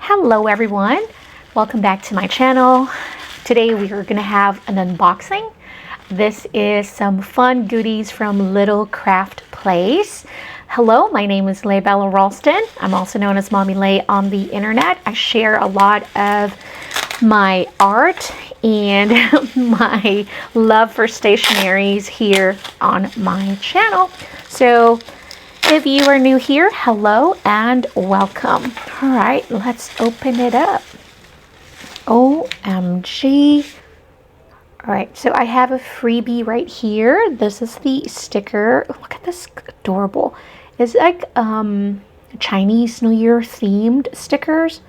Hello everyone, welcome back to my channel. Today we are going to have an unboxing. This is some fun goodies from Little Craft Place. Hello, my name is Lhey Ralston. I'm also known as Mommy Lhey on the internet. I share a lot of my art and my love for stationaries here on my channel. So if you are new here, hello and welcome. All right, let's open it up. OMG. All right, so I have a freebie right here. This is the sticker. Look at this, adorable. It's like Chinese New Year themed stickers.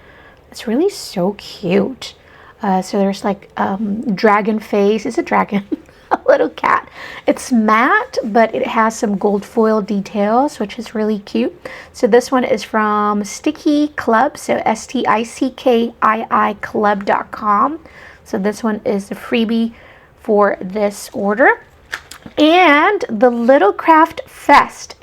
It's really so cute. So there's like dragon face. It's a dragon. A little cat. It's matte, but it has some gold foil details, which is really cute. So this one is from Sticky Club, so STICKII club.com. So this one is the freebie for this order. And the Little Craft Fest,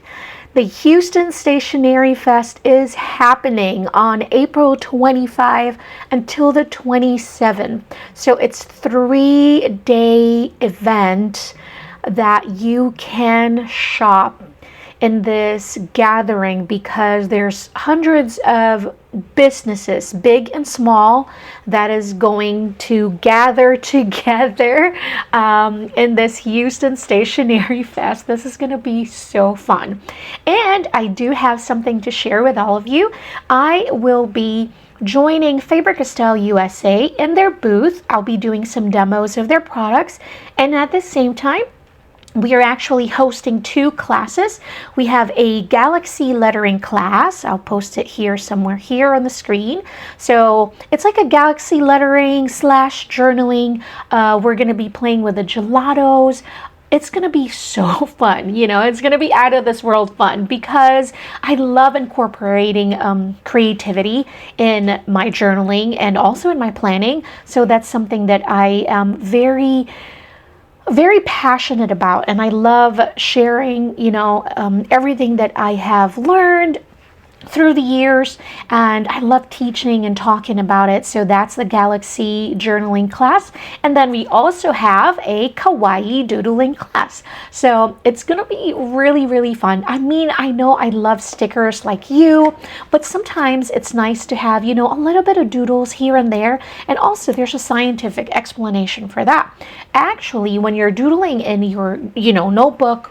the Houston Stationery Fest, is happening on April 25 until the 27th. So it's a 3-day event that you can shop in this gathering because there's hundreds of businesses, big and small, that is going to gather together in this Houston Stationery Fest. This is going to be so fun. And I do have something to share with all of you. I will be joining Faber-Castell USA in their booth. I'll be doing some demos of their products, and at the same time we are actually hosting 2 classes. We have a Galaxy lettering class. I'll post it here somewhere here on the screen. So it's like a Galaxy lettering / journaling. We're going to be playing with the gelatos. It's going to be so fun. You know, it's going to be out of this world fun because I love incorporating creativity in my journaling and also in my planning. So that's something that I am very passionate about, and I love sharing, everything that I have learned through the years, and I love teaching and talking about it. So that's the Galaxy journaling class. And then we also have a kawaii doodling class. So it's gonna be really fun. I mean, I know I love stickers like you, but sometimes it's nice to have, a little bit of doodles here and there. And also there's a scientific explanation for that. Actually, when you're doodling in your, notebook,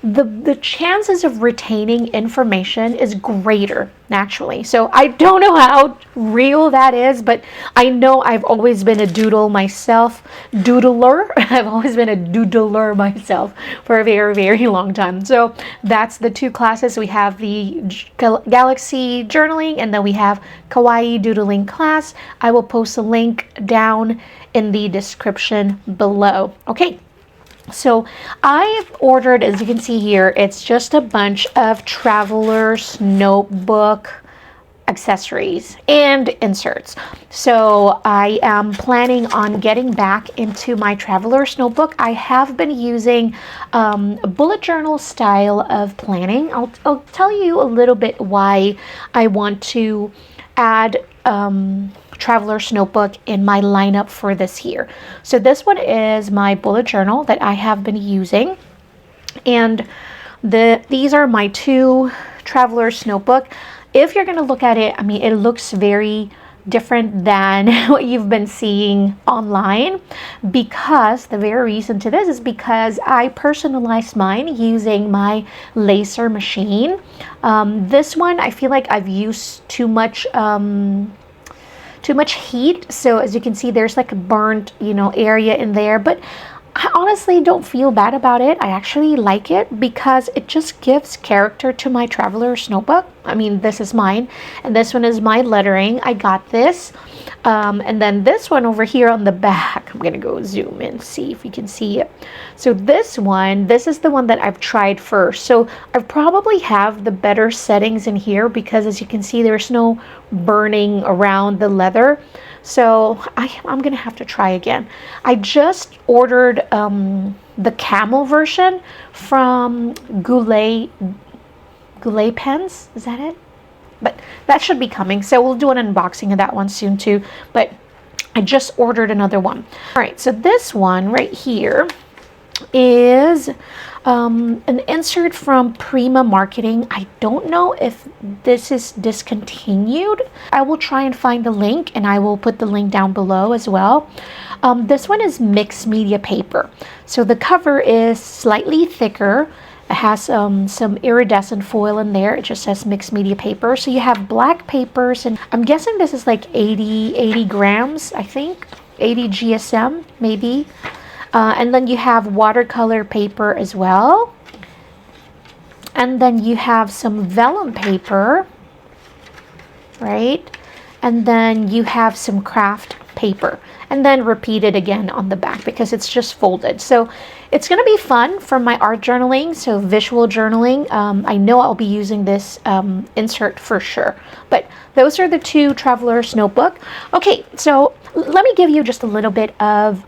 the chances of retaining information is greater naturally. So I don't know how real that is, but I know I've always been a doodler myself I've always been a doodler myself for a very long time. So that's the 2 classes. We have the Galaxy journaling, and then we have kawaii doodling class. I will post a link down in the description below. Okay. So I've ordered, as you can see here, it's just a bunch of traveler's notebook accessories and inserts. So I am planning on getting back into my traveler's notebook. I have been using a bullet journal style of planning. I'll tell you a little bit why I want to add traveler's notebook in my lineup for this year. So this one is my bullet journal that I have been using, and these are my 2 traveler's notebook. If you're going to look at it, I mean, it looks very different than what you've been seeing online, because the very reason to this is because I personalized mine using my laser machine. This one, I feel like I've used too much heat, so as you can see there's like a burnt area in there, but I honestly don't feel bad about it. I actually like it because it just gives character to my traveler's notebook. I mean, this is mine, and this one is my lettering. I got this. And then this one over here on the back, I'm gonna go zoom in, see if you can see it. So this is the one that I've tried first. So I probably have the better settings in here because, as you can see, there's no burning around the leather. So I'm gonna have to try again. I just ordered the camel version from Lhey pens. Is that it? but that should be coming. So we'll do an unboxing of that one soon too. But I just ordered another one. All right, so this one right here is an insert from Prima Marketing. I don't know if this is discontinued. I will try and find the link, and I will put the link down below as well. This one is mixed media paper. So the cover is slightly thicker. It has some iridescent foil in there. It just says mixed media paper. So you have black papers, and I'm guessing this is like 80 grams, I think. 80 GSM, maybe. And then you have watercolor paper as well. And then you have some vellum paper, right? And then you have some craft paper. And then repeat it again on the back because it's just folded. So it's going to be fun for my art journaling, so visual journaling. I know I'll be using this insert for sure. But those are the two Traveler's Notebook. Okay, so let me give you just a little bit of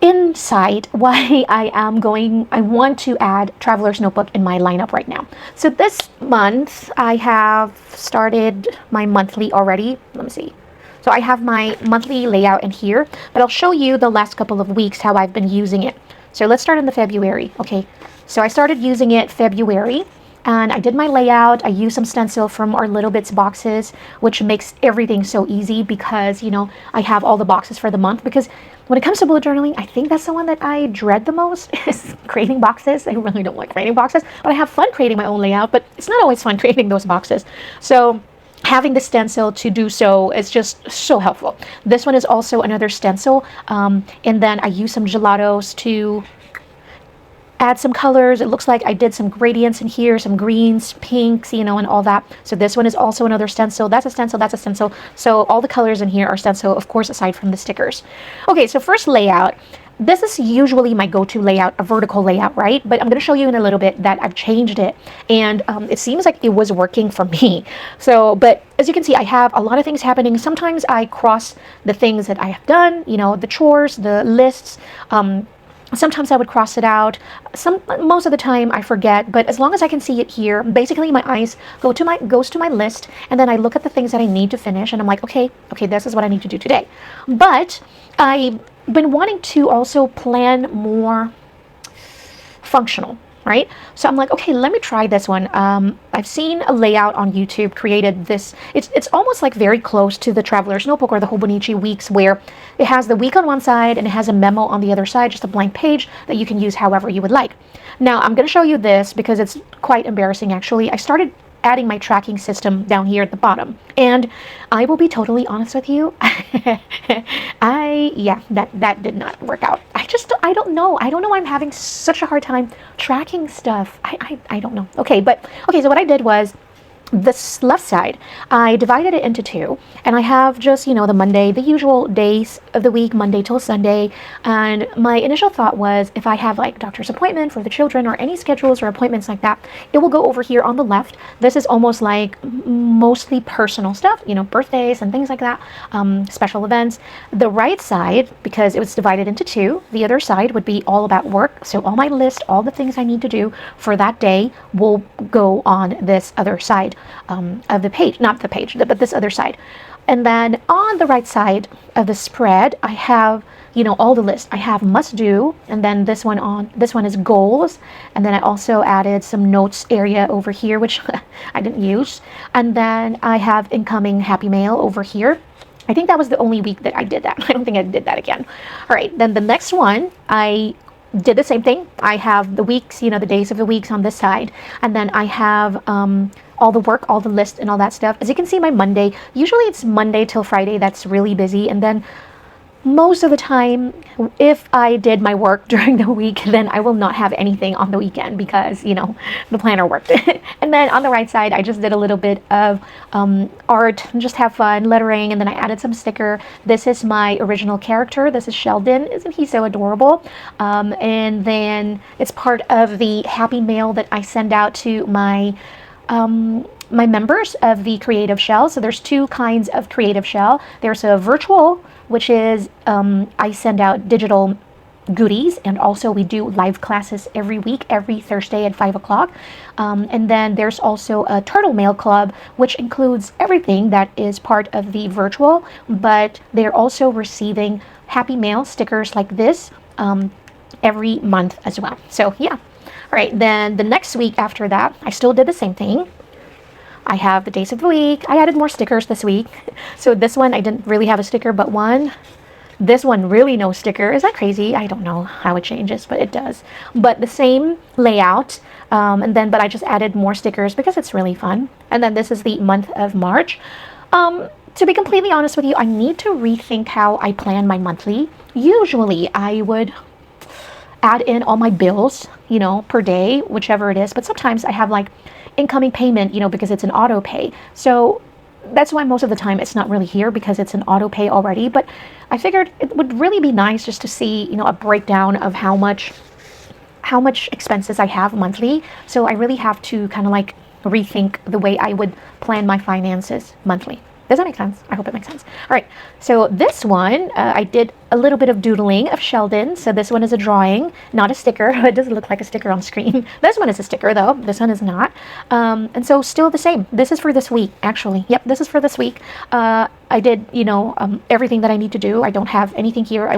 insight why I want to add Traveler's Notebook in my lineup right now. So this month I have started my monthly already. Let me see. So I have my monthly layout in here, but I'll show you the last couple of weeks how I've been using it. So let's start in the February. Okay, so I started using it February, and I did my layout. I used some stencil from our Little Bits boxes, which makes everything so easy because, you know, I have all the boxes for the month. Because when it comes to bullet journaling, I think that's the one that I dread the most, is creating boxes. I really don't like creating boxes, but I have fun creating my own layout, but it's not always fun creating those boxes. So having the stencil to do so is just so helpful. This one is also another stencil, and then I use some gelatos to add some colors. It looks like I did some gradients in here, some greens, pinks, you know, and all that. So this one is also another stencil. That's a stencil, that's a stencil. So all the colors in here are stencil, of course, aside from the stickers. Okay, so first layout. This is usually my go-to layout, a vertical layout, right? But I'm going to show you in a little bit that I've changed it, and it seems like it was working for me. So, but as you can see, I have a lot of things happening. Sometimes I cross the things that I have done, you know, the chores, the lists. Sometimes I would cross it out. Most of the time I forget, but as long as I can see it here, basically my eyes goes to my list, and then I look at the things that I need to finish, and I'm like, okay, this is what I need to do today. But I've been wanting to also plan more functional, right? So I'm like, okay, let me try this one. I've seen a layout on YouTube created this. It's almost like very close to the Traveler's Notebook or the Hobonichi Weeks, where it has the week on one side and it has a memo on the other side, just a blank page that you can use however you would like. Now I'm going to show you this because it's quite embarrassing actually. I started adding my tracking system down here at the bottom, and I will be totally honest with you. That did not work out. I don't know why I'm having such a hard time tracking stuff. I don't know. Okay, so what I did was, this left side, I divided it into two, and I have just, you know, the Monday, the usual days of the week, Monday till Sunday. And my initial thought was, if I have like doctor's appointment for the children or any schedules or appointments like that, it will go over here on the left. This is almost like mostly personal stuff, you know, birthdays and things like that, special events. The right side, because it was divided into two, the other side would be all about work. So all my list, all the things I need to do for that day will go on this other side of the page, not the page, but this other side. And then on the right side of the spread, I have, you know, all the lists. I have must do, and then this one is goals, and then I also added some notes area over here, which I didn't use. And then I have incoming happy mail over here. I think that was the only week that I did that. I don't think I did that again. All right, then the next one, I did the same thing. I have the weeks, you know, the days of the weeks on this side, and then I have all the work, all the list and all that stuff. As you can see, my Monday, usually it's Monday till Friday that's really busy, and then most of the time, if I did my work during the week, then I will not have anything on the weekend because, you know, the planner worked. And then on the right side, I just did a little bit of art, just have fun, lettering, and then I added some sticker. This is my original character. This is Sheldon. Isn't he so adorable? And then it's part of the happy mail that I send out to my my members of the Creative Shell. So there's two kinds of Creative Shell. There's a virtual, which is I send out digital goodies, and also we do live classes every week, every Thursday at 5 o'clock. And then there's also a Turtle Mail Club, which includes everything that is part of the virtual, but they're also receiving Happy Mail stickers like this every month as well. So yeah. All right, then the next week after that, I still did the same thing. I have the days of the week. I added more stickers this week. So this one, I didn't really have a sticker but one. This one, really no sticker. Is that crazy? I don't know how it changes, but it does. But the same layout. But I just added more stickers because it's really fun. And then this is the month of March. To be completely honest with you, I need to rethink how I plan my monthly. Usually, I would add in all my bills, you know, per day, whichever it is. But sometimes I have like incoming payment, you know, because it's an auto pay. So that's why most of the time it's not really here, because it's an auto pay already. But I figured it would really be nice just to see, you know, a breakdown of how much expenses I have monthly. So I really have to kind of like rethink the way I would plan my finances monthly. Does that make sense? I hope it makes sense. All right, so this one, I did a little bit of doodling of Sheldon. So this one is a drawing, not a sticker. It doesn't look like a sticker on screen. This one is a sticker though. This one is not. And so still the same. This is for this week, actually. Yep, this is for this week. I did, you know, everything that I need to do. I don't have anything here. I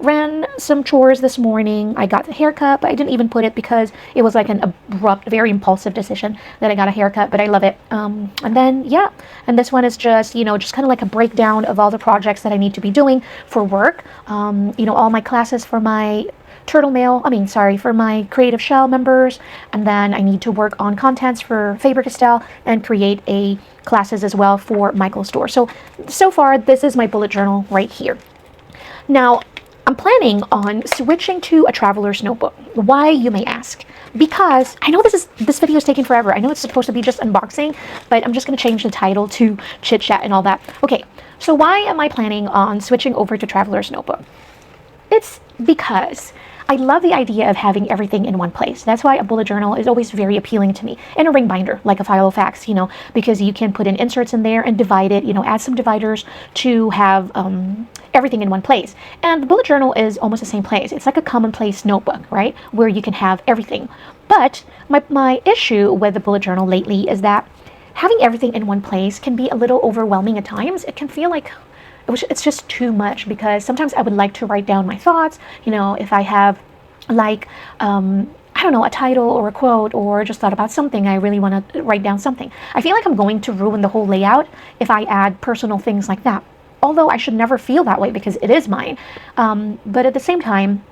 ran some chores this morning. I got the haircut, but I didn't even put it because it was like an abrupt, very impulsive decision that I got a haircut, but I love it. And then, yeah, and this one is just, you know, just kind of like a breakdown of all the projects that I need to be doing for work. You know, all my classes for my for my Creative Shell members, and then I need to work on contents for Faber-Castell and create a classes as well for Michael's store. So far, this is my bullet journal right here. Now, I'm planning on switching to a traveler's notebook. Why, you may ask? Because I know this video is taking forever. I know it's supposed to be just unboxing, but I'm just going to change the title to chit chat and all that. Okay, so why am I planning on switching over to traveler's notebook? It's because I love the idea of having everything in one place. That's why a bullet journal is always very appealing to me. And a ring binder, like a Filofax, you know, because you can put in inserts in there and divide it, you know, add some dividers to have everything in one place. And the bullet journal is almost the same place. It's like a commonplace notebook, right? Where you can have everything. But my issue with the bullet journal lately is that having everything in one place can be a little overwhelming at times. It can feel like it's just too much, because sometimes I would like to write down my thoughts, you know, if I have like, I don't know, a title or a quote, or just thought about something, I really want to write down something. I feel like I'm going to ruin the whole layout if I add personal things like that. Although I should never feel that way because it is mine. But at the same time,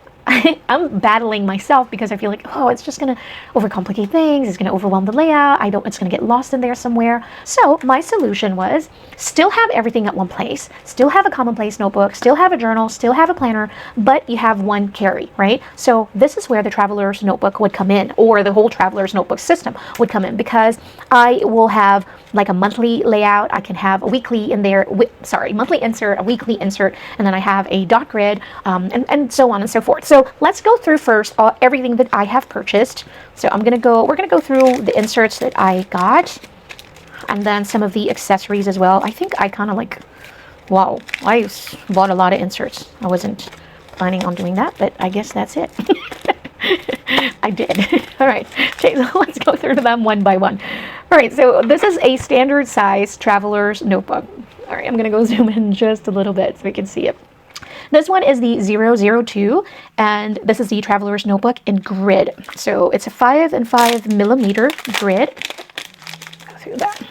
I'm battling myself because I feel like, oh, it's just going to overcomplicate things. It's going to overwhelm the layout. It's going to get lost in there somewhere. So my solution was still have everything at one place, still have a commonplace notebook, still have a journal, still have a planner, but you have one carry, right? So this is where the traveler's notebook would come in, or the whole traveler's notebook system would come in, because I will have like a monthly layout. I can have a weekly in there, monthly insert, a weekly insert, and then I have a dot grid, and so on and so forth. So let's go through first everything that I have purchased. So we're gonna go through the inserts that I got, and then some of the accessories as well. I think I kind of like, wow, I bought a lot of inserts. I wasn't planning on doing that, but I guess that's it. I did. All right. Okay, so let's go through them one by one. All right, so this is a standard size traveler's notebook. All right, I'm going to go zoom in just a little bit so we can see it. This one is the 002, and this is the traveler's notebook in grid. So it's a 5 and 5 millimeter grid. Go through that.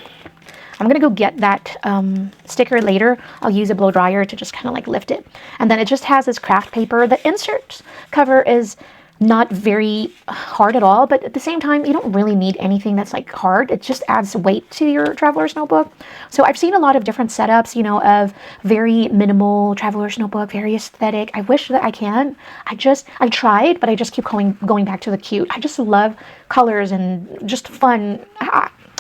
I'm going to go get that sticker later. I'll use a blow dryer to just kind of like lift it. And then it just has this craft paper. The insert cover is not very hard at all, but at the same time, you don't really need anything that's like hard. It just adds weight to your traveler's notebook. So I've seen a lot of different setups, you know, of very minimal traveler's notebook, very aesthetic. I wish that I can. I tried, but I just keep going back to the cute. I just love colors and just fun.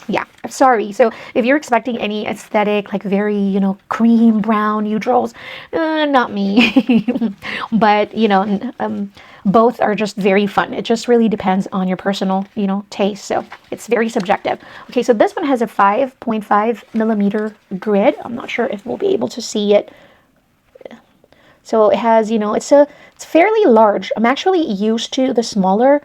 Yeah, sorry. So if you're expecting any aesthetic, like very, you know, cream brown neutrals, not me. But, you know, both are just very fun. It just really depends on your personal, you know, taste. So it's very subjective. Okay, so this one has a 5.5 millimeter grid. I'm not sure if we'll be able to see it. So it has, you know, it's fairly large. I'm actually used to the smaller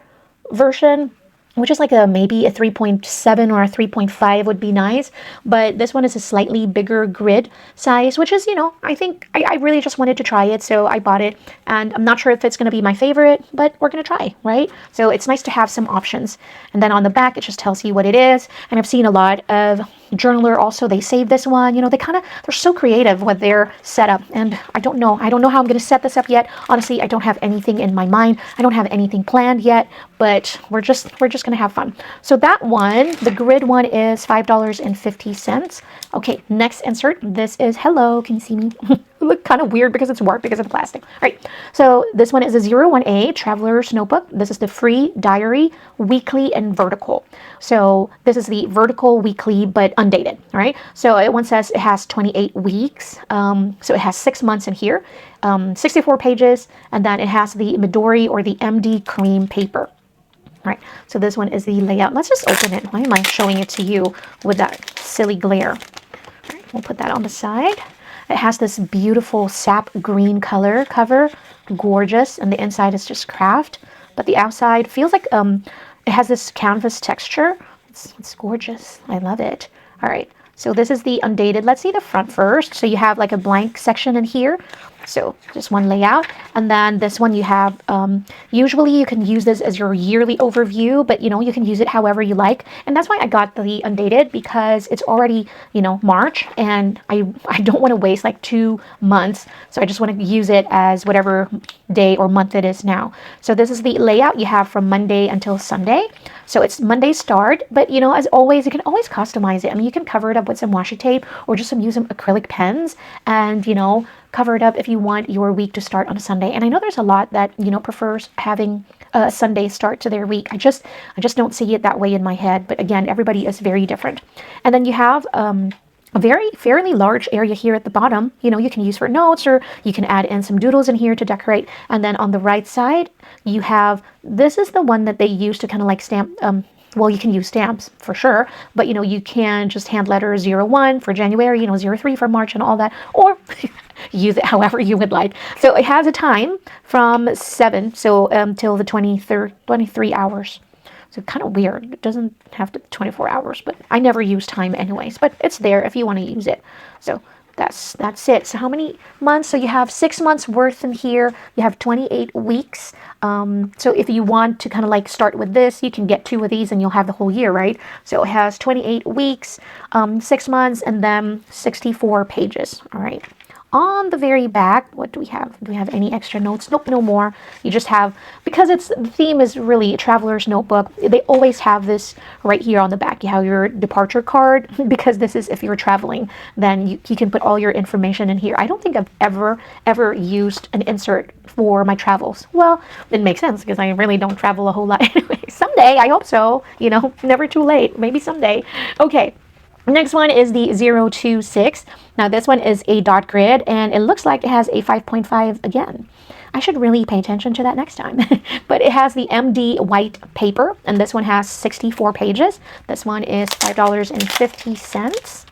version, which is like a maybe a 3.7 or a 3.5 would be nice. But this one is a slightly bigger grid size, which is, you know, I think I really just wanted to try it, so I bought it. And I'm not sure if it's going to be my favorite, but we're going to try, right? So it's nice to have some options. And then on the back, it just tells you what it is. And I've seen a lot of journaler also, they save this one. You know, they're so creative with their setup. And I don't know how I'm going to set this up yet. Honestly, I don't have anything in my mind. I don't have anything planned yet, but we're just gonna have fun. So that one, the grid one, is $5.50. Okay, next insert. This is hello. Can you see me? Look kind of weird because it's warped because of the plastic. All right, so this one is a 01A Traveler's Notebook. This is the free diary, weekly and vertical. So this is the vertical weekly, but undated. All right, so it one says it has 28 weeks. So it has 6 months in here, 64 pages, and then it has the Midori or the MD cream paper. All right, so this one is the layout. Let's just open it. Why am I showing it to you with that silly glare? All right, we'll put that on the side. It has this beautiful sap green color cover, gorgeous, and the inside is just craft, but the outside feels like it has this canvas texture. It's gorgeous. I love it. All right, so this is the undated. Let's see the front first. So you have like a blank section in here. So just one layout, and then this one you have, usually you can use this as your yearly overview, but you know, you can use it however you like. And that's why I got the undated, because it's already, you know, March, and I don't want to waste like 2 months. So I just want to use it as whatever day or month it is now. So this is the layout you have from Monday until Sunday. So it's Monday start, but you know, as always, you can always customize it. I mean, you can cover it up with some washi tape or just use some acrylic pens, and you know, cover it up if you want your week to start on a Sunday. And I know there's a lot that, you know, prefers having a Sunday start to their week. I just don't see it that way in my head. But again, everybody is very different. And then you have a fairly large area here at the bottom. You know, you can use for notes, or you can add in some doodles in here to decorate. And then on the right side, you have, this is the one that they use to kind of like stamp, well, you can use stamps for sure, but you know, you can just hand letter 01 for January, you know, 03 for March and all that, or use it however you would like. So it has a time from 7 till the 23 hours. So kind of weird. It doesn't have to 24 hours, but I never use time anyways, but it's there if you want to use it. So that's it. So how many months? So you have 6 months worth in here. You have 28 weeks. So if you want to kind of like start with this, you can get 2 of these and you'll have the whole year, right? So it has 28 weeks, 6 months, and then 64 pages. All right. On the very back, what do we have? Do we have any extra notes? Nope, no more. You just have, because the theme is really a traveler's notebook, they always have this right here on the back. You have your departure card, because this is if you're traveling, then you can put all your information in here. I don't think I've ever used an insert for my travels. Well, it makes sense because I really don't travel a whole lot anyway. Someday, I hope so. You know, never too late. Maybe someday. Okay. Next one is the 026. Now this one is a dot grid, and it looks like it has a 5.5 again. I should really pay attention to that next time. But it has the MD white paper, and this one has 64 pages. This one is $5.50.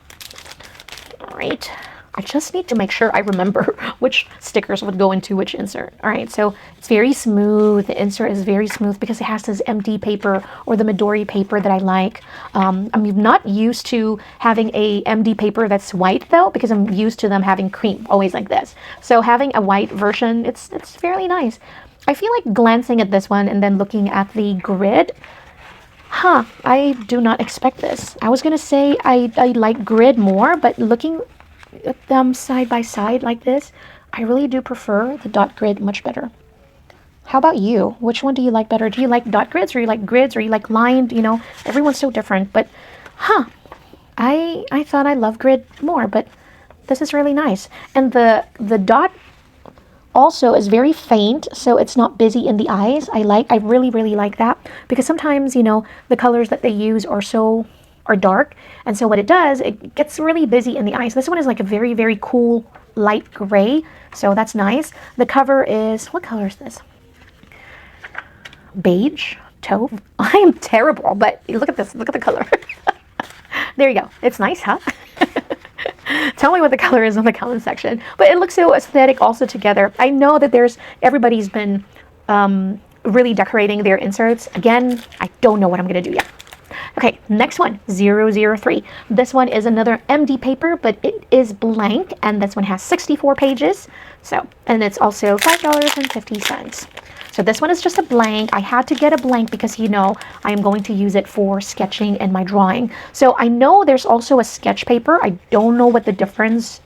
All right. I just need to make sure I remember which stickers would go into which insert. All right, so it's very smooth. The insert is very smooth because it has this MD paper or the Midori paper that I like. I'm not used to having a MD paper that's white though, because I'm used to them having cream, always like this. So having a white version, it's fairly nice. I feel like glancing at this one and then looking at the grid, I do not expect this. I was gonna say I like grid more, but looking at them side by side like this, I really do prefer the dot grid much better. How about you? Which one do you like better? Do you like dot grids, or you like grids, or you like lined? You know, everyone's so different, but I thought I loved grid more, but this is really nice. And the dot also is very faint, so it's not busy in the eyes. I really like that, because sometimes, you know, the colors that they use are dark, and so what it does, it gets really busy in the eyes. This one is like a very cool light gray, so that's nice. The cover is, what color is this? Beige? Taupe? I am terrible, but look at this, look at the color. There you go. It's nice, huh? Tell me what the color is in the comment section. But it looks so aesthetic also together. I know that everybody's been really decorating their inserts. Again, I don't know what I'm going to do yet. Okay, next one, 003. This one is another MD paper, but it is blank, and this one has 64 pages. So, and it's also $5.50. So this one is just a blank. I had to get a blank because, you know, I am going to use it for sketching and my drawing. So I know there's also a sketch paper. I don't know what the difference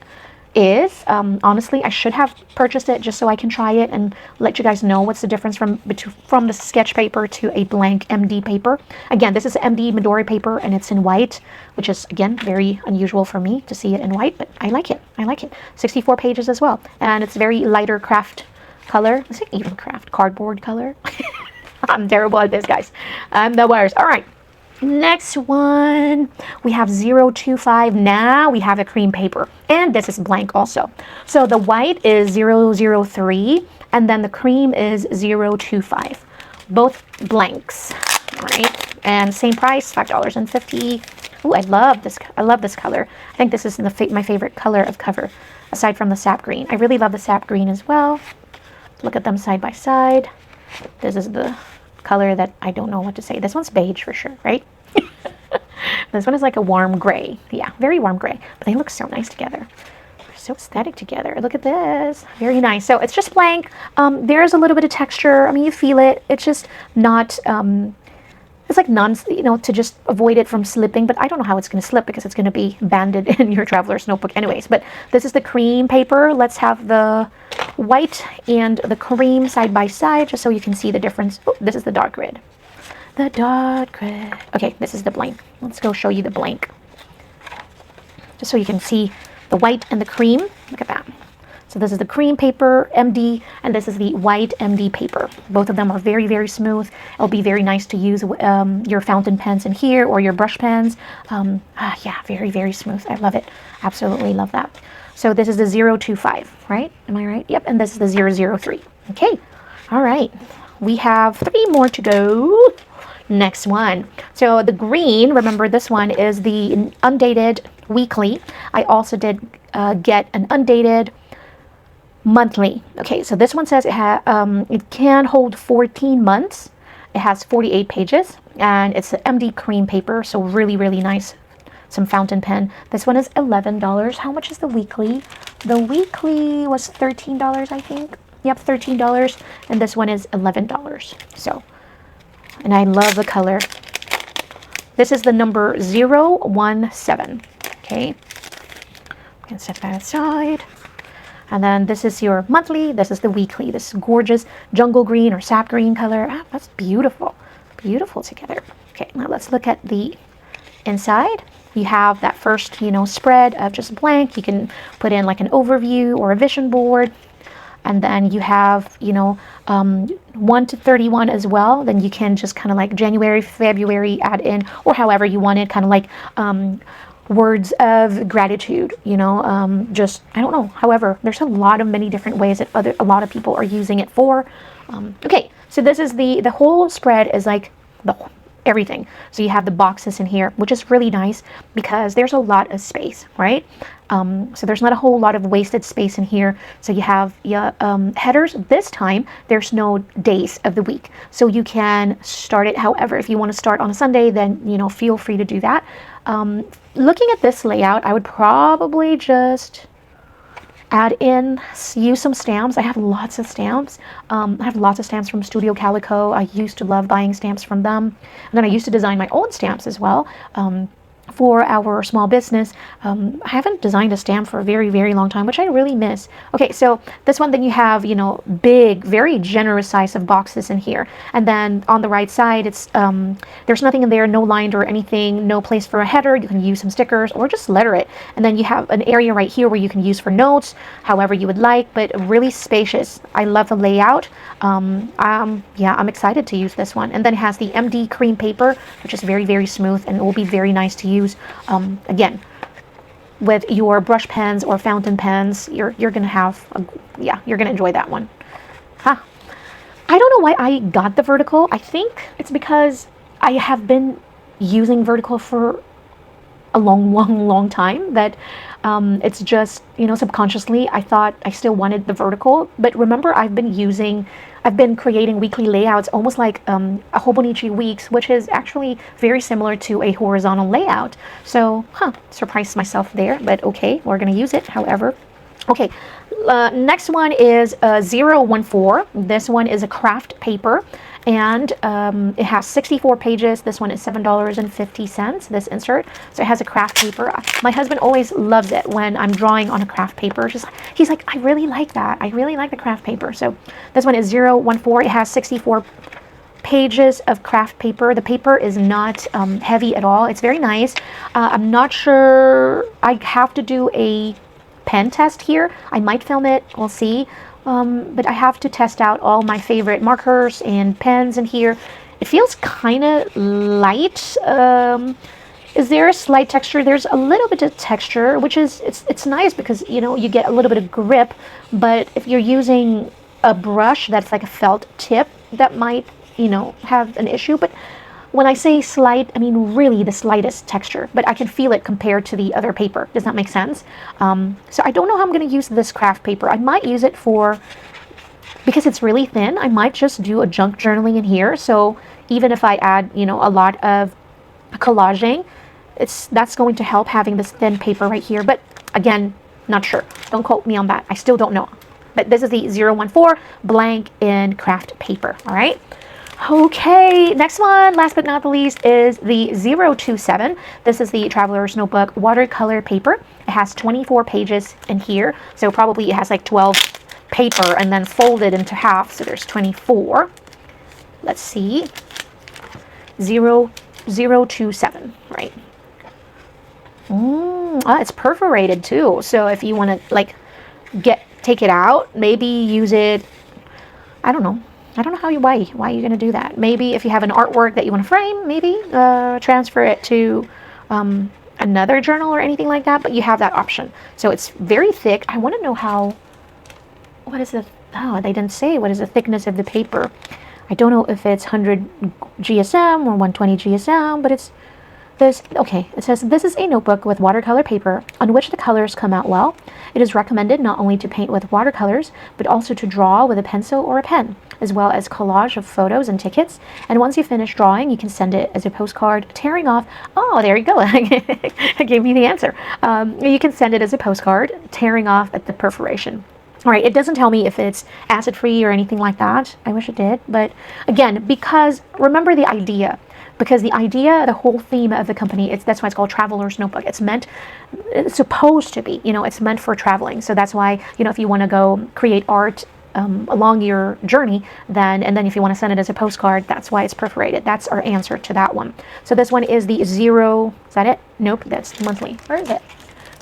is. Honestly, I should have purchased it just so I can try it and let you guys know what's the difference from the sketch paper to a blank MD paper. Again, this is MD Midori paper and it's in white, which is, again, very unusual for me to see it in white, but I like it. I like it. 64 pages as well. And it's very lighter craft color. Is it even craft? Cardboard color? I'm terrible at this, guys. I'm the worst. All right. Next one, we have 025. Now we have a cream paper, and this is blank also. So the white is 003, and then the cream is 025. Both blanks, all right? And same price, $5.50. Oh, I love this. I love this color. I think this is my favorite color of cover, aside from the sap green. I really love the sap green as well. Look at them side by side. This is the color that I don't know what to say. This one's beige for sure, right? This one is like a warm gray. Yeah, very warm gray. But they look so nice together. They're so aesthetic together. Look at this. Very nice. So it's just blank. There's a little bit of texture. I mean, you feel it. It's just not... it's like to just avoid it from slipping, but I don't know how it's going to slip because it's going to be banded in your traveler's notebook anyways. But this is the cream paper. Let's have the white and the cream side by side just so you can see the difference. Oh, this is the dark red. The dark red. Okay, this is the blank. Let's go show you the blank. Just so you can see the white and the cream. Look at that. So this is the cream paper, MD, and this is the white MD paper. Both of them are very, very smooth. It'll be very nice to use your fountain pens in here or your brush pens. Yeah, very, very smooth. I love it. Absolutely love that. So this is the 025, right? Am I right? Yep, and this is the 003. Okay, all right. We have 3 more to go. Next one. So the green, remember this one is the undated weekly. I also did get an undated monthly. Okay, so this one says it can hold 14 months. It has 48 pages, and it's an MD cream paper, so really, really nice. Some fountain pen. This one is $11. How much is the weekly? The weekly was $13, I think. Yep, $13, and this one is $11. So, and I love the color. This is the number 017. Okay, you can set that aside. And then this is your monthly. This is the weekly. This gorgeous jungle green or sap green color. Ah, that's beautiful. Beautiful together. Okay, now let's look at the inside. You have that first, spread of just blank. You can put in like an overview or a vision board. And then you have, 1 to 31 as well. Then you can just kind of like January, February add in, or however you want it, kind of like words of gratitude, just, I don't know. However, there's many different ways that a lot of people are using it for. Okay, so this is the whole spread is like everything. So you have the boxes in here, which is really nice because there's a lot of space, right? So there's not a whole lot of wasted space in here. So you have headers. This time, there's no days of the week. So you can start it however. If you want to start on a Sunday, then, feel free to do that. Looking at this layout, I would probably just use some stamps. I have lots of stamps. I have lots of stamps from Studio Calico. I used to love buying stamps from them. And then I used to design my own stamps as well. For our small business. I haven't designed a stamp for a very, very long time, which I really miss. Okay, so this one, then you have, big, very generous size of boxes in here. And then on the right side, it's there's nothing in there, no lined or anything, no place for a header. You can use some stickers or just letter it. And then you have an area right here where you can use for notes, however you would like, but really spacious. I love the layout. Yeah, I'm excited to use this one. And then it has the MD cream paper, which is very, very smooth, and it will be very nice to use. Again, with your brush pens or fountain pens, you're gonna have you're gonna enjoy that one. I don't know why I got the vertical. I think it's because I have been using vertical for a long time that it's just, subconsciously I thought I still wanted the vertical. But remember, I've been creating weekly layouts, almost like a Hobonichi Weeks, which is actually very similar to a horizontal layout. So, surprised myself there, but okay, we're going to use it, however. Okay, next one is 014. This one is a craft paper, and it has 64 pages. This one is $7.50, this insert. So it has a craft paper. My husband always loves it when I'm drawing on a craft paper. He's like, I really like that. I really like the craft paper. So this one is 014. It has 64 pages of craft paper. The paper is not heavy at all. It's very nice. I'm not sure. I have to do a pen test here. I might film it. We'll see. But I have to test out all my favorite markers and pens in here. It feels kind of light. Is there a slight texture? There's a little bit of texture, which is it's nice because you get a little bit of grip. But if you're using a brush that's like a felt tip, that might have an issue. But when I say slight, I mean really the slightest texture, but I can feel it compared to the other paper. Does that make sense? So I don't know how I'm going to use this craft paper. I might use it because it's really thin, I might just do a junk journaling in here. So even if I add, a lot of collaging, that's going to help having this thin paper right here. But again, not sure. Don't quote me on that. I still don't know. But this is the 014 blank in craft paper. All right. Okay, next one, last but not the least, is the 027. This is the Traveler's Notebook watercolor paper. It has 24 pages in here, so probably it has like 12 paper and then folded into half, so there's 24. Let's see. 027, right? It's perforated too, so if you want to like take it out, maybe use it, I don't know why are you going to do that. Maybe if you have an artwork that you want to frame, maybe transfer it to another journal or anything like that, but you have that option. So it's very thick. I want to know they didn't say what is the thickness of the paper. I don't know if it's 100 GSM or 120 GSM, but it's this. Okay, it says this is a notebook with watercolor paper on which the colors come out well. It is recommended not only to paint with watercolors, but also to draw with a pencil or a pen, as well as collage of photos and tickets. And once you finish drawing, you can send it as a postcard, tearing off. Oh, there you go. I gave you the answer. You can send it as a postcard, tearing off at the perforation. All right, it doesn't tell me if it's acid-free or anything like that. I wish it did. But again, because remember the idea. Because the idea, the whole theme of the company, that's why it's called Traveler's Notebook. It's supposed to be, it's meant for traveling. So that's why, if you want to go create art along your journey, and then if you want to send it as a postcard, that's why it's perforated. That's our answer to that one. So this one is the 0, is that it? Nope, that's monthly. Where is it?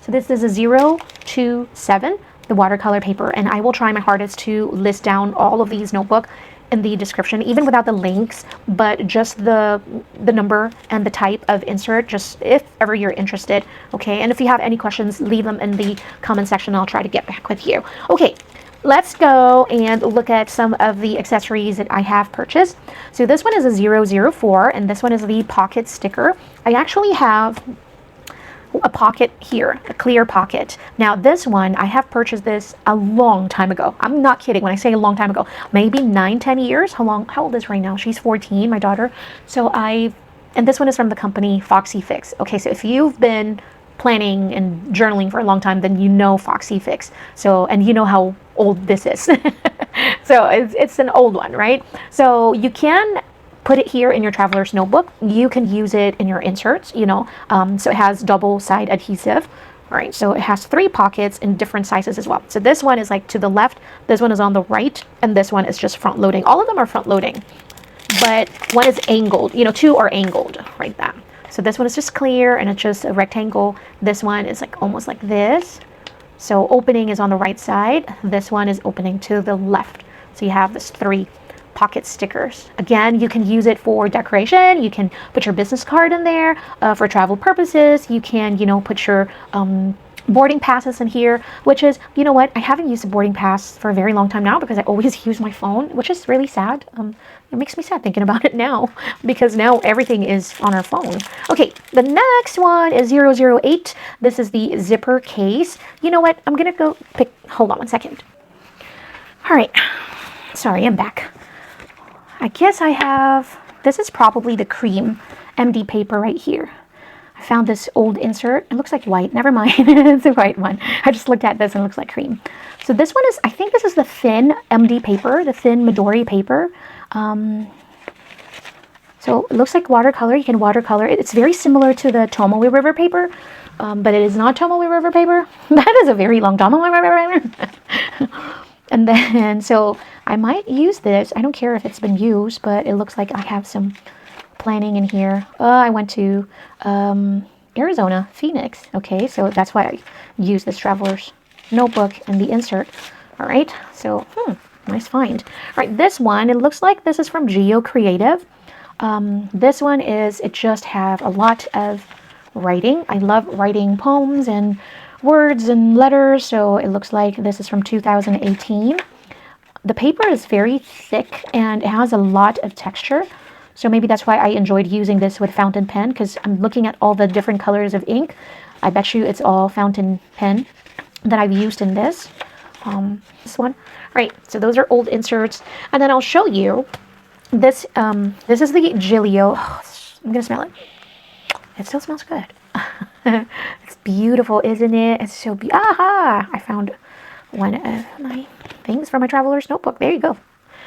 So this is a 027, the watercolor paper, and I will try my hardest to list down all of these notebook in the description, even without the links, but just the number and the type of insert, just if ever you're interested. Okay, and if you have any questions, leave them in the comment section. I'll try to get back with you. Okay, let's go and look at some of the accessories that I have purchased. So this one is a 004, and this one is the pocket sticker. I actually have a pocket here, a clear pocket. Now this one, I have purchased this a long time ago. I'm not kidding when I say a long time ago, maybe 9-10 years. How old is right now? She's 14, my daughter. So and this one is from the company Foxy Fix. Okay, so if you've been planning and journaling for a long time, then you know Foxy Fix. So, and you know how old this is. So it's an old one, right? So you can put it here in your traveler's notebook. You can use it in your inserts, so it has double side adhesive. All right, so it has 3 pockets in different sizes as well. So this one is like to the left, this one is on the right, and this one is just front loading. All of them are front loading, but one is angled, 2 are angled, right there. So this one is just clear and it's just a rectangle. This one is like almost like this. So opening is on the right side. This one is opening to the left. So you have this 3 pocket stickers. Again, you can use it for decoration. You can put your business card in there for travel purposes. You can, put your boarding passes in here, which is, you know what, I haven't used a boarding pass for a very long time now because I always use my phone, which is really sad. It makes me sad thinking about it now because now everything is on our phone. Okay, the next one is 008. This is the zipper case. You know what, I'm gonna go pick, hold on one second. All right, sorry, I'm back. I guess I have, this is probably the cream MD paper right here. I found this old insert. It looks like white. Never mind. It's a white one. I just looked at this and it looks like cream. So this one is, I think this is the thin MD paper, the thin Midori paper. So it looks like watercolor. You can watercolor it. It's very similar to the Tomoe River paper, but it is not Tomoe River paper. That is a very long Tomoe River paper. And then, so I might use this. I don't care if it's been used, but it looks like I have some planning in here. I went to Arizona, Phoenix. Okay, so that's why I use this traveler's notebook and the insert. All right, so nice find. All right, this one, it looks like this is from Geo Creative. This one is, it just have a lot of writing. I love writing poems and words and letters, so it looks like this is from 2018. The paper is very thick and it has a lot of texture. So maybe that's why I enjoyed using this with fountain pen, because I'm looking at all the different colors of ink. I bet you it's all fountain pen that I've used in this. This one. All right, so those are old inserts. And then I'll show you this. This is the Gilio. Oh, I'm going to smell it. It still smells good. It's beautiful, isn't it? It's so beautiful. Aha! I found one of my things from my traveler's notebook. There you go.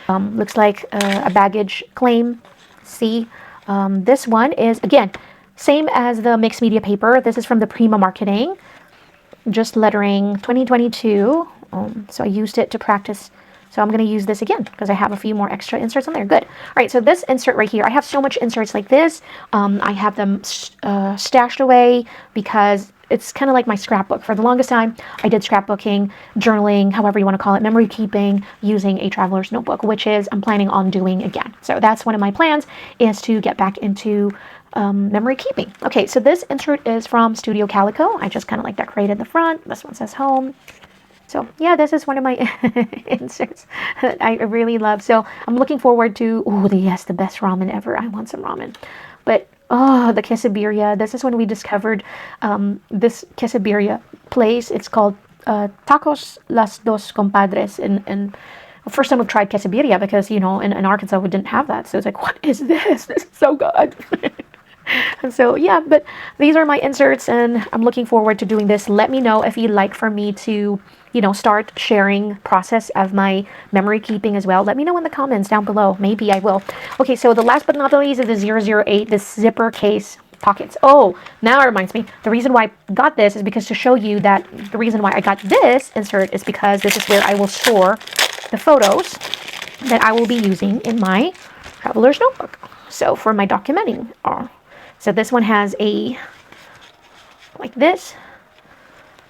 Looks like a baggage claim. See, this one is, again, same as the mixed media paper. This is from the Prima Marketing, just lettering 2022. So I used it to practice. So I'm going to use this again because I have a few more extra inserts on there. Good. All right, so this insert right here, I have so much inserts like this. I have them stashed away because it's kind of like my scrapbook. For the longest time, I did scrapbooking, journaling, however you want to call it, memory keeping, using a traveler's notebook, which is I'm planning on doing again. So that's one of my plans, is to get back into memory keeping. Okay, so this insert is from Studio Calico. I just kind of like decorated the front. This one says home. So yeah, this is one of my inserts that I really love. So I'm looking forward to, yes, the best ramen ever. I want some ramen. But the quesadilla. This is when we discovered this quesadilla place. It's called Tacos Las Dos Compadres. And first time we've tried quesadilla because, you know, in Arkansas we didn't have that. So it's like, what is this? This is so good. And so, yeah, but these are my inserts and I'm looking forward to doing this. Let me know if you'd like for me to, you know, start sharing process of my memory keeping as well. Let me know in the comments down below. Maybe I will. Okay, so the last but not the least is the 008, this zipper case pockets. Oh, now it reminds me. The reason why I got this is because to show you that the reason why I got this insert is because this is where I will store the photos that I will be using in my traveler's notebook. So for my documenting. So this one has a, like this.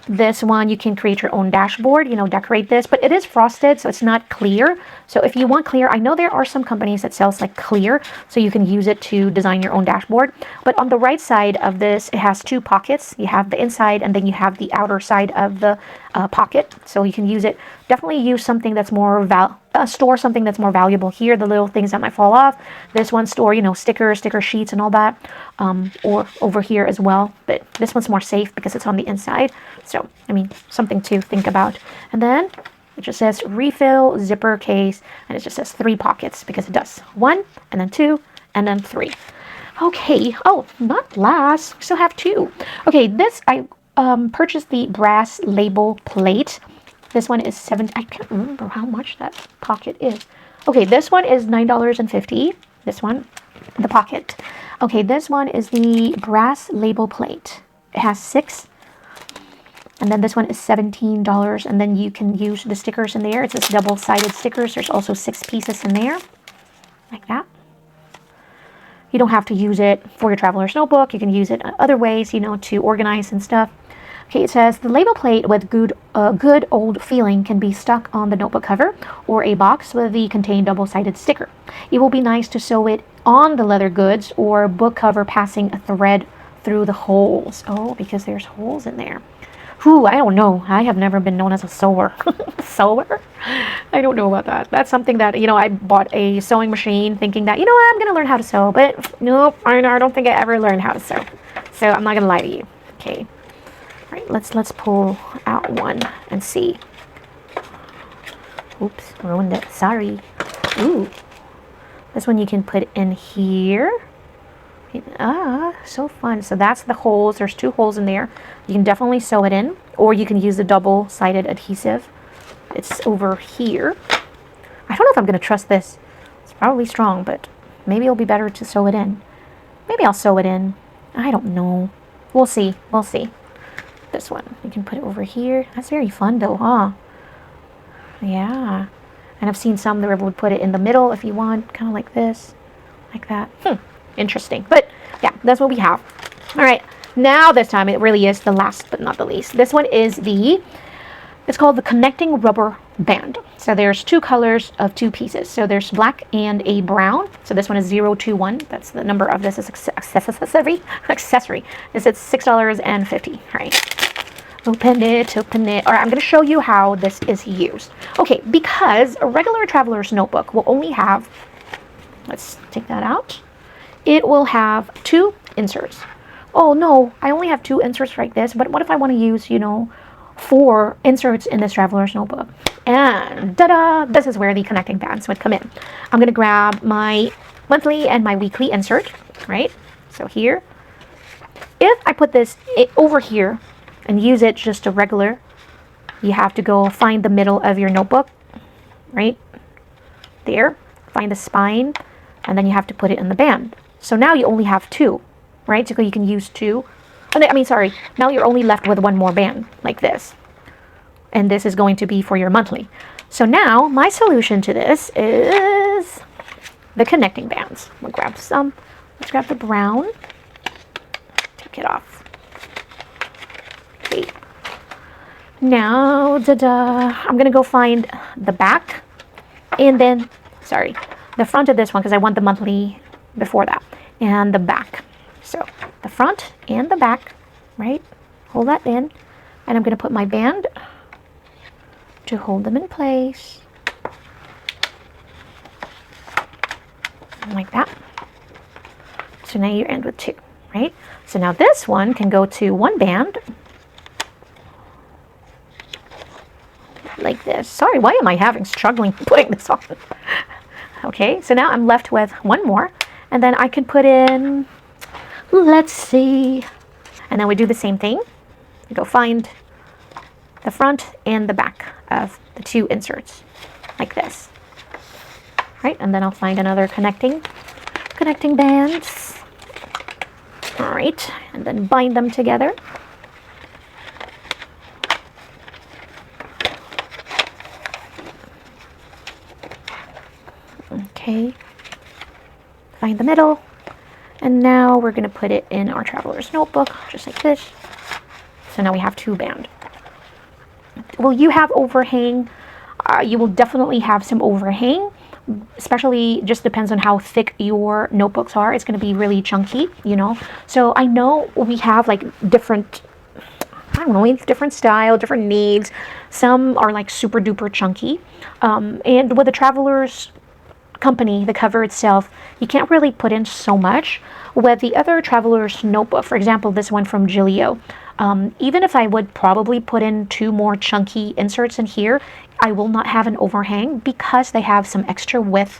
This one, you can create your own dashboard, you know, decorate this, but it is frosted, so it's not clear. So if you want clear, I know there are some companies that sells like clear, so you can use it to design your own dashboard. But on the right side of this, it has two pockets. You have the inside and then you have the outer side of the pocket. So you can use it, definitely use something that's more store something that's more valuable here, the little things that might fall off. This one store, you know, sticker sheets and all that, or over here as well. But this one's more safe because it's on the inside. So, I mean, something to think about. And then it just says refill zipper case, and it just says 3 pockets because it does 1, and then 2, and then 3. Okay. Oh, not last. We still have 2. Okay, this I purchased the brass label plate. This one is I can't remember how much that pocket is. Okay, this one is $9.50. This one, the pocket. Okay, this one is the brass label plate. It has 6. And then this one is $17. And then you can use the stickers in there. It's just double-sided stickers. There's also 6 pieces in there. Like that. You don't have to use it for your traveler's notebook. You can use it other ways, you know, to organize and stuff. Okay, it says the label plate with good old feeling can be stuck on the notebook cover or a box with the contained double-sided sticker. It will be nice to sew it on the leather goods or book cover, passing a thread through the holes. Oh, because there's holes in there. Whew, I don't know. I have never been known as a sewer. Sewer? I don't know about that. That's something that, I bought a sewing machine thinking that, I'm going to learn how to sew. But nope, I don't think I ever learned how to sew. So I'm not going to lie to you. Okay. All right, let's pull out one and see. Oops, ruined it. Sorry. Ooh. This one you can put in here. Ah, so fun. So that's the holes. There's 2 holes in there. You can definitely sew it in, or you can use the double-sided adhesive. It's over here. I don't know if I'm going to trust this. It's probably strong, but maybe it'll be better to sew it in. Maybe I'll sew it in. I don't know. We'll see. We'll see. This one. You can put it over here. That's very fun, though, huh? Yeah. And I've seen some that would put it in the middle if you want, kind of like this, like that. Interesting. But yeah, that's what we have. All right. Now this time it really is the last but not the least. This one is it's called the connecting rubber band. So there's 2 colors of 2 pieces. So there's black and a brown. So this one is 021. That's the number of this accessory. This is $6.50. All right. Open it. All right, I'm going to show you how this is used. Okay, because a regular traveler's notebook will only have, let's take that out. It will have 2 inserts. Oh no, I only have 2 inserts like this, but what if I want to use, 4 inserts in this traveler's notebook? And ta-da, this is where the connecting bands would come in. I'm going to grab my monthly and my weekly insert, right? So here, if I put this over here and use it just a regular, you have to go find the middle of your notebook, right? There, find the spine, and then you have to put it in the band. So now you only have 2, right? So you can use 2. Sorry. Now you're only left with 1 more band, like this. And this is going to be for your monthly. So now my solution to this is the connecting bands. We'll grab some. Let's grab the brown. Take it off. Okay. Now, I'm going to go find the back. And then, the front of this one, because I want the monthly before that, and the back. So the front and the back, right? Hold that in, and I'm going to put my band to hold them in place, like that. So now you end with 2, right? So now this one can go to 1 band, like this. Sorry, why am I struggling putting this on? Okay, so now I'm left with 1 more. And then I can put in, let's see. And then we do the same thing. We go find the front and the back of the 2 inserts, like this. Right, and then I'll find another connecting bands. All right, and then bind them together. Okay. Find the middle, and now we're going to put it in our traveler's notebook, just like this. So now we have 2 band. Will you have overhang? You will definitely have some overhang, especially just depends on how thick your notebooks are. It's going to be really chunky, So I know we have like different style, different needs. Some are like super duper chunky. And with the traveler's company, the cover itself, you can't really put in so much. With the other traveler's notebook, for example, this one from Gilio, even if I would probably put in 2 more chunky inserts in here, I will not have an overhang because they have some extra width,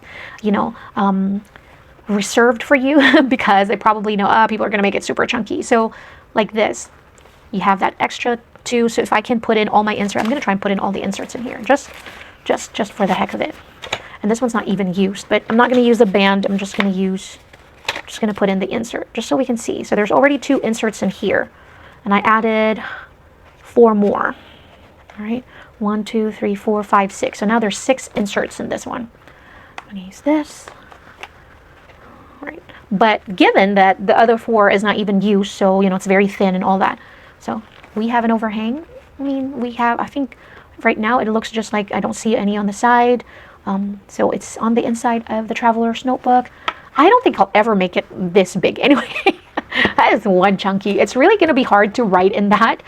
reserved for you because they probably know people are going to make it super chunky. So like this, you have that extra 2. So if I can put in all my inserts, I'm going to try and put in all the inserts in here just for the heck of it. And this one's not even used, but I'm not going to use the band. I'm just going to put in the insert just so we can see. So there's already 2 inserts in here, and I added 4 more. All right, 1, 2, 3, 4, 5, 6. So now there's 6 inserts in this one. I'm going to use this. All right, but given that the other 4 is not even used, so it's very thin and all that. So we have an overhang. I think right now it looks just like I don't see any on the side. So it's on the inside of the traveler's notebook. I don't think I'll ever make it this big anyway. That is one chunky. It's really going to be hard to write in that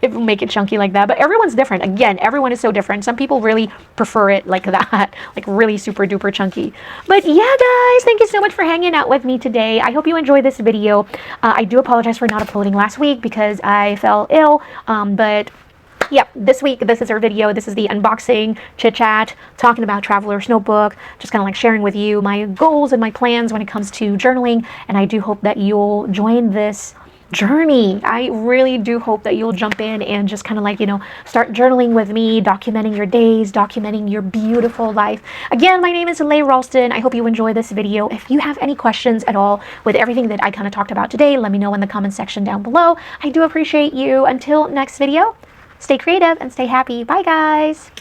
if you make it chunky like that. But everyone's different. Again, everyone is so different. Some people really prefer it like that, like really super duper chunky. But yeah, guys, thank you so much for hanging out with me today. I hope you enjoyed this video. I do apologize for not uploading last week because I fell ill, but yep, this week, this is our video. This is the unboxing, chit chat, talking about Traveler's Notebook, just kind of like sharing with you my goals and my plans when it comes to journaling. And I do hope that you'll join this journey. I really do hope that you'll jump in and just kind of like, start journaling with me, documenting your days, documenting your beautiful life. Again, my name is Lhey Ralston. I hope you enjoy this video. If you have any questions at all with everything that I kind of talked about today, let me know in the comment section down below. I do appreciate you. Until next video, stay creative and stay happy. Bye, guys.